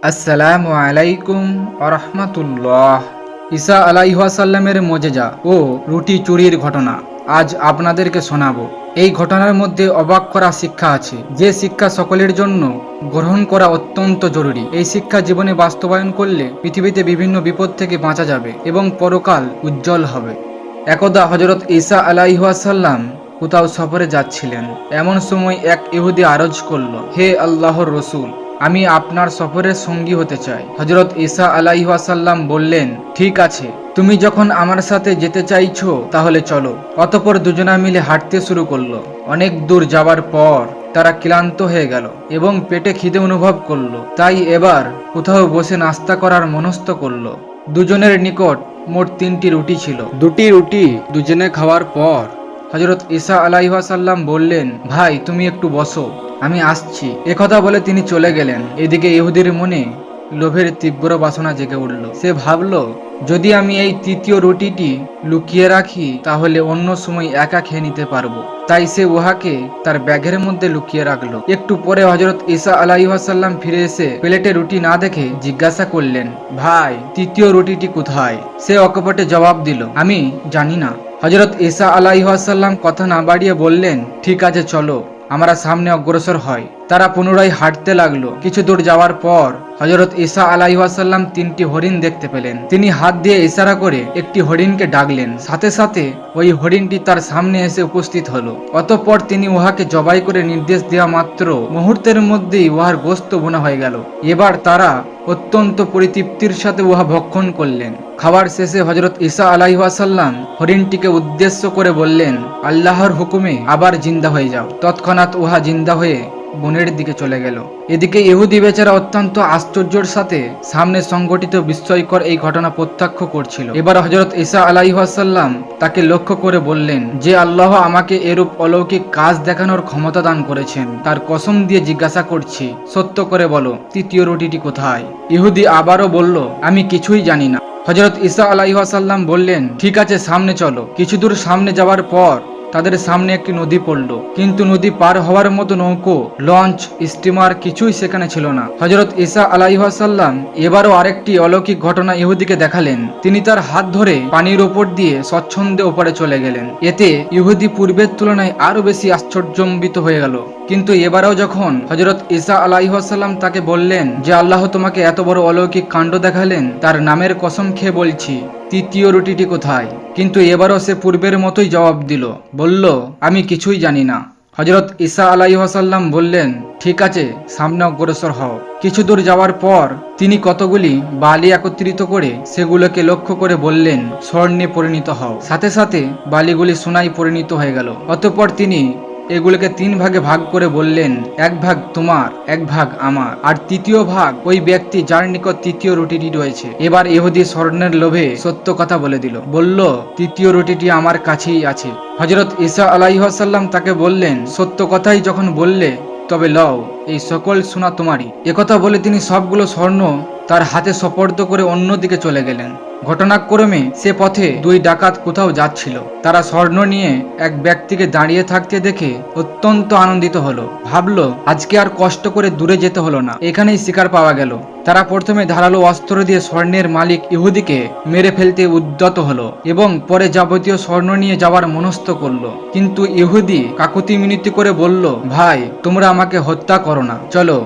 আসসালামু আলাইকুম আরহামাতুল্লাহ। ঈসা আলাইহিসসালামের মোজেজা ও রুটি চুরির ঘটনা আজ আপনাদেরকে শোনাবো। এই ঘটনার মধ্যে অবাক করা শিক্ষা আছে, যে শিক্ষা সকলের জন্য গ্রহণ করা অত্যন্ত জরুরি। এই শিক্ষা জীবনে বাস্তবায়ন করলে পৃথিবীতে বিভিন্ন বিপদ থেকে বাঁচা যাবে এবং পরকাল উজ্জ্বল হবে। একদা হজরত ঈসা আলাইহিসসালাম কোথাও সফরে যাচ্ছিলেন। এমন সময় এক ইহুদি আরজ করল, হে আল্লাহর রসুল, আমি আপনার সফরের সঙ্গী হতে চাই। হজরত ঈসা আলাইহিসসালাম বললেন, ঠিক আছে, তুমি যখন আমার সাথে যেতে চাইছো তাহলে চলো। অতঃপর দুজনা মিলে হাঁটতে শুরু করলো। অনেক দূর যাওয়ার পর তারা ক্লান্ত হয়ে গেল এবং পেটে খিদে অনুভব করলো। তাই এবার কোথাও বসে নাস্তা করার মনস্থ করলো। দুজনের নিকট মোট 3টি রুটি ছিল। 2টি রুটি দুজনে খাওয়ার পর হজরত ঈসা আলাইহিসসালাম বললেন, ভাই তুমি একটু বসো, আমি আসছি। একথা বলে তিনি চলে গেলেন। এদিকে ইহুদির মনে লোভের তীব্র বাসনা জেগে উঠল। সে ভাবল, যদি আমি এই 3য় রুটিটি লুকিয়ে রাখি তাহলে অন্য সময় একা খেয়ে নিতে পারবো। তাই সে উহাকে তার ব্যাগের মধ্যে লুকিয়ে রাখলো। একটু পরে হজরত ঈসা আলাইহিসসালাম ফিরে এসে প্লেটে রুটি না দেখে জিজ্ঞাসা করলেন, ভাই 3য় রুটিটি কোথায়? সে অকপটে জবাব দিল, আমি জানি না। হজরত ঈসা আলাইহিসসালাম কথা না বাড়িয়ে বললেন, ঠিক আছে চলো, আমরা সামনে অগ্রসর হয়। তারা পুনরায় হাঁটতে লাগলো। কিছু দূর যাওয়ার পর হজরত ঈসা আলাইহিসসালাম 3টি হরিণ দেখতে পেলেন। তিনি হাত দিয়ে ইশারা করে একটি হরিণকে ডাকলেন। সাথে সাথে ওই হরিণটি তার সামনে এসে উপস্থিত হলো। অতঃপর তিনি উহাকে জবাই করে নির্দেশ দেওয়া মাত্র মুহূর্তের মধ্যেই উহার গোশত বোনা হয়ে গেল। এবার তারা অত্যন্ত পরিতৃপ্তির সাথে উহা ভক্ষণ করলেন। খাবার শেষে হজরত ঈসা আলাইহিসসালাম হরিণটিকে উদ্দেশ্য করে বললেন, আল্লাহর হুকুমে আবার জিন্দা হয়ে যাও। তৎক্ষণাৎ উহা জিন্দা হয়ে বনের দিকে চলে গেল। এদিকে ইহুদি বেচারা অত্যন্ত আশ্চর্যের সাথে সামনে সংঘটিত বিস্ময়কর এই ঘটনা প্রত্যক্ষ করছিল। এবার হজরত ঈসা আলাইহিসসালাম তাকে লক্ষ্য করে বললেন, যে আল্লাহ আমাকে এরূপ অলৌকিক কাজ দেখানোর ক্ষমতা দান করেছেন, তার কসম দিয়ে জিজ্ঞাসা করছি, সত্য করে বলো 3য় রুটিটি কোথায়? ইহুদি আবারও বলল, আমি কিছুই জানি না। হজরত ঈসা আলাইহিসসালাম বললেন, ঠিক আছে, সামনে চলো। কিছু দূর সামনে যাওয়ার পর তাদের সামনে একটি নদী পড়ল, কিন্তু নদী পার হওয়ার মতো নৌকো, লঞ্চ, স্টিমার কিছুই সেখানে ছিল না। হজরত ঈসা আলাইহিসসালাম এবারও আরেকটি অলৌকিক ঘটনা ইহুদিকে দেখালেন। তিনি তার হাত ধরে পানির ওপর দিয়ে স্বচ্ছন্দে ওপরে চলে গেলেন। এতে ইহুদি পূর্বের তুলনায় আরো বেশি আশ্চর্যজনবিত হয়ে গেল। কিন্তু এবারেও যখন হজরত ঈসা আলাইহিসসালাম তাকে বললেন যে আল্লাহ তোমাকে এত বড় অলৌকিক কাণ্ড দেখালেন, তার নামের কসম খেয়ে বলছি 3য় রুটিটি কোথায়? কিন্তু এবারও সে পূর্বের মতোই জবাব দিল, বলল, আমি কিছুই জানি না। হজরত ঈসা আলাইহিসসালাম বললেন, ঠিক আছে, সামনে অগ্রসর হও। কিছু দূর যাওয়ার পর তিনি কতগুলি বালি একত্রিত করে সেগুলোকে লক্ষ্য করে বললেন, স্বর্ণে পরিণত হও। সাথে সাথে বালিগুলি সোনায় পরিণত হয়ে গেল। অতঃপর তিনি এগুলোকে 3 ভাগে ভাগ করে বললেন, এক ভাগ তোমার, এক ভাগ আমার, আর 3য় ভাগ ওই ব্যক্তি যার নিকট 3য় রুটিটি রয়েছে। এবার ইহুদি স্বর্ণের লোভে সত্য কথা বলে দিল, বলল, 3য় রুটিটি আমার কাছেই আছে। হজরত ঈসা আলাইহিসসালাম তাকে বললেন, সত্য কথাই যখন বললে তবে লও, এই সকল সোনা তোমারই। একথা বলে তিনি সবগুলো স্বর্ণ তার হাতে সোপর্দ করে অন্যদিকে চলে গেলেন। ঘটনাক্রমে সে পথে 2 ডাকাত কোথাও যাচ্ছিল। তারা স্বর্ণ নিয়ে এক ব্যক্তিকে দাঁড়িয়ে থাকতে দেখে অত্যন্ত আনন্দিত হলো। ভাবলো, আজকে আর কষ্ট করে দূরে যেতে হলো না, এখানেই শিকার পাওয়া গেল। তারা প্রথমে ধারালো অস্ত্র দিয়ে স্বর্ণের মালিক ইহুদিকে মেরে ফেলতে উদ্যত হলো এবং পরে যাবতীয় স্বর্ণ নিয়ে যাওয়ার মনস্থ করলো। কিন্তু ইহুদি কাকুতি মিনতি করে বলল, ভাই তোমরা আমাকে হত্যা করো না, চলো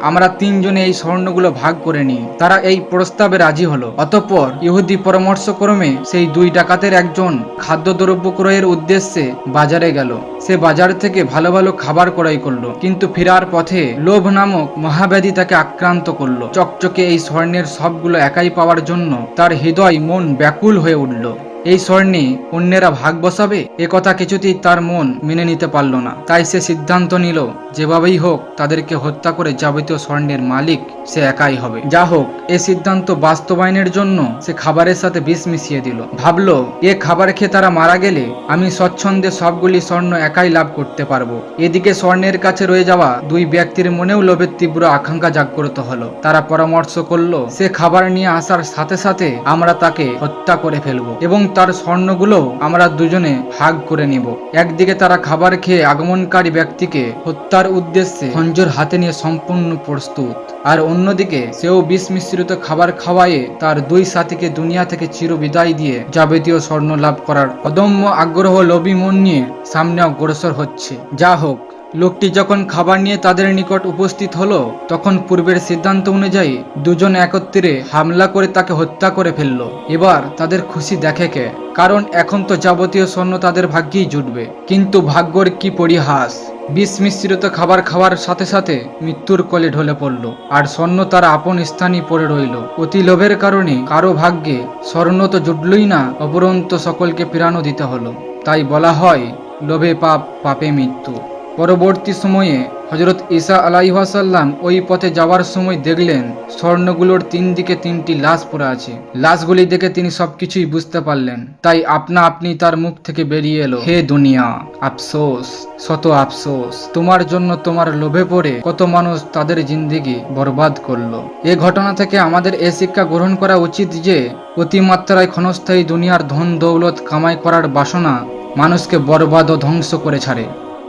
আমরা 3 জনে এই স্বর্ণগুলো ভাগ করে নিই। তারা এই প্রস্তাবে রাজি হলো। অতঃপর ইহুদি পরামর্শক্রমে সেই 2 ডাকাতের একজন খাদ্যদ্রব্য ক্রয়ের উদ্দেশ্যে বাজারে গেল। সে বাজার থেকে ভালো ভালো খাবার ক্রয় করলো, কিন্তু ফেরার পথে লোভ নামক মহাব্যাধি তাকে আক্রান্ত করলো। চকচকে এই স্বর্ণের সবগুলো একাই পাওয়ার জন্য তার হৃদয় মন ব্যাকুল হয়ে উঠল। এই স্বর্ণে অন্যেরা ভাগ বসাবে, এ কথা কিছুতেই তার মন মেনে নিতে পারল না। তাই সে সিদ্ধান্ত নিল, যেভাবেই হোক তাদেরকে হত্যা করে যাবতীয় স্বর্ণের মালিক সে একাই হবে। যা হোক, এই সিদ্ধান্ত বাস্তবায়নের জন্য সে খাবারের সাথে বিষ মিশিয়ে দিল। ভাবলো, এ খাবার খেয়ে তারা মারা গেলে আমি স্বচ্ছন্দে সবগুলি স্বর্ণ একাই লাভ করতে পারবো। এদিকে স্বর্ণের কাছে রয়ে যাওয়া 2 ব্যক্তির মনেও লোভের তীব্র আকাঙ্ক্ষা জাগ্রত হলো। তারা পরামর্শ করলো, সে খাবার নিয়ে আসার সাথে সাথে আমরা তাকে হত্যা করে ফেলবো এবং তার স্বর্ণগুলো আমরা দুজনে ভাগ করে নিব। একদিকে তারা খাবার খেয়ে আগমনকারী ব্যক্তিকে হত্যার উদ্দেশ্যে খঞ্জর হাতে নিয়ে সম্পূর্ণ প্রস্তুত, আর অন্যদিকে সেও বিষ মিশ্রিত খাবার খাওয়ায়ে তার দুই সাথীকে দুনিয়া থেকে চিরবিদায় দিয়ে যাবতীয় স্বর্ণ লাভ করার অদম্য আগ্রহ লোভী মন নিয়ে সামনে অগ্রসর হচ্ছে। যা হোক, লোকটি যখন খাবার নিয়ে তাদের নিকট উপস্থিত হলো, তখন পূর্বের সিদ্ধান্ত অনুযায়ী দুজন একত্রে হামলা করে তাকে হত্যা করে ফেললো। এবার তাদের খুশি দেখে কে, কারণ এখন তো যাবতীয় স্বর্ণ তাদের ভাগ্যেই জুটবে। কিন্তু ভাগ্যর কি পরিহাস, বিষ মিশ্রিত খাবার খাওয়ার সাথে সাথে মৃত্যুর কোলে ঢলে পড়ল, আর স্বর্ণ তার আপন স্থানই পড়ে রইল। অতি লোভের কারণে কারো ভাগ্যে স্বর্ণ তো জুটলই না, অপরন্ত সকলকে প্রাণও দিতে হলো। তাই বলা হয়, লোভে পাপ, পাপে মৃত্যু। পরবর্তী সময়ে হজরত ঈসা আলাইহিসসালাম ওই পথে যাওয়ার সময় দেখলেন স্বর্ণগুলোর তিন দিকে তিনটি লাশ পড়ে আছে। লাশগুলি দেখে তিনি সবকিছুই বুঝতে পারলেন। তাই আপনা আপনি তার মুখ থেকে বেরিয়ে এলো, হে দুনিয়া, আফসোস, শত আফসোস, তোমার জন্য তোমার লোভে পড়ে কত মানুষ তাদের জিন্দেগি বরবাদ করলো। এ ঘটনা থেকে আমাদের এ শিক্ষা গ্রহণ করা উচিত যে অতিমাত্রায় ক্ষণস্থায়ী দুনিয়ার ধন দৌলত কামাই করার বাসনা মানুষকে বরবাদ ও ধ্বংস করে ছাড়ে।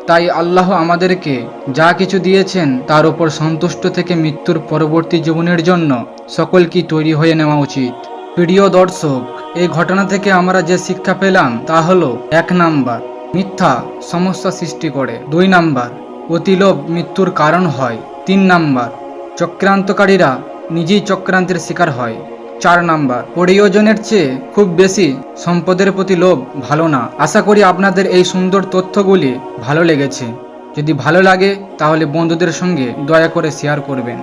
তাই আল্লাহ আমাদেরকে যা কিছু দিয়েছেন তার উপর সন্তুষ্ট থেকে মৃত্যুর পরবর্তী জীবনের জন্য সকলকেই তৈরি হয়ে নেওয়া উচিত। প্রিয় দর্শক, এই ঘটনা থেকে আমরা যে শিক্ষা পেলাম তা হলো, 1 নাম্বার, মিথ্যা সমস্যা সৃষ্টি করে। 2 নাম্বার, অতিলোভ মৃত্যুর কারণ হয়। 3 নাম্বার, চক্রান্তকারীরা নিজেই চক্রান্তের শিকার হয়। 4 নাম্বার, প্রয়োজনের চেয়ে খুব বেশি সম্পদের প্রতি লোভ ভালো না। আশা করি আপনাদের এই সুন্দর তথ্যগুলি ভালো লেগেছে। যদি ভালো লাগে তাহলে বন্ধুদের সঙ্গে দয়া করে শেয়ার করবেন।